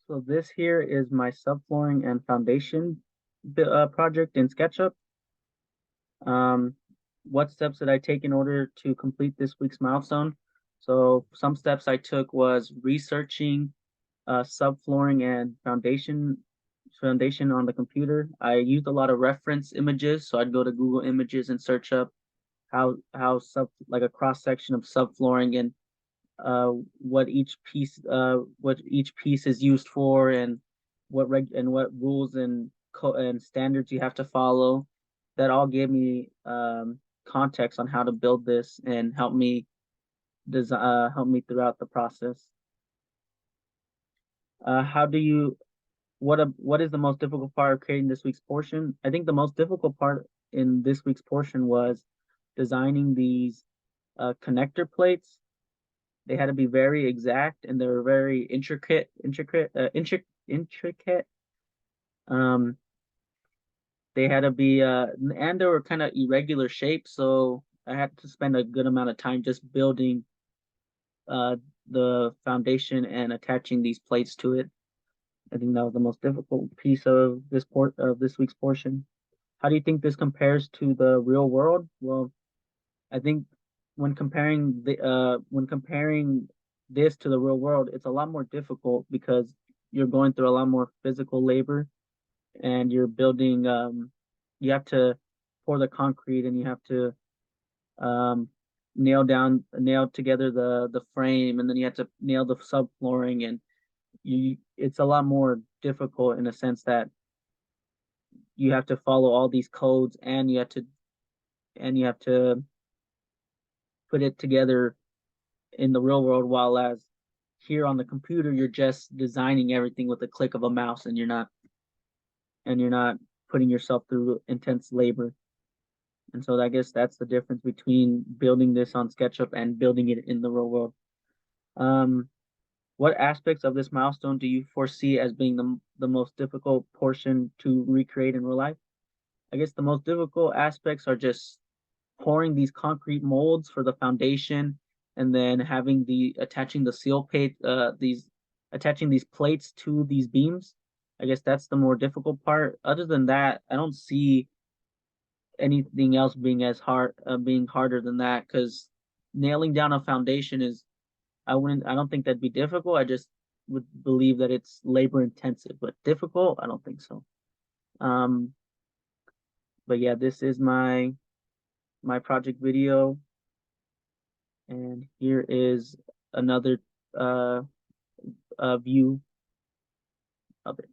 So this here is my subflooring and foundation project in SketchUp. Um, what steps did I take in order to complete this week's milestone? So some steps I took was researching subflooring and foundation on the computer. I used a lot of reference images, so I'd go to Google Images and search up how sub like a cross section of subflooring and what each piece is used for and what rules and standards you have to follow. That all gave me context on how to build this and help me throughout the process. How do you what is the most difficult part of creating this week's portion? I think the most difficult part in this week's portion was designing these connector plates. They had to be very exact and they were very intricate. Um, they had to be and they were kind of irregular shapes, so I had to spend a good amount of time just building uh the foundation and attaching these plates to it. I think that was the most difficult piece of this week's portion. How do you think this compares to the real world? Well, I think when comparing this to the real world, it's a lot more difficult because you're going through a lot more physical labor and you're building you have to pour the concrete and you have to um nail together the frame, and then you have to nail the subflooring, and you it's a lot more difficult in a sense that you have to follow all these codes and you have to put it together in the real world, while as here on the computer you're just designing everything with a click of a mouse, and you're not putting yourself through intense labor. And so I guess that's the difference between building this on SketchUp and building it in the real world. um what aspects of this milestone do you foresee as being the most difficult portion to recreate in real life? I guess the most difficult aspects are just pouring these concrete molds for the foundation, and then having the attaching the seal plate, these attaching these plates to these beams. I guess that's the more difficult part. Other than that, I don't see anything else being harder than that, because nailing down a foundation is, I don't think that'd be difficult. I just would believe that it's labor intensive, but difficult, I don't think so. Um, but yeah, this is my project video. And here is another uh, view of it.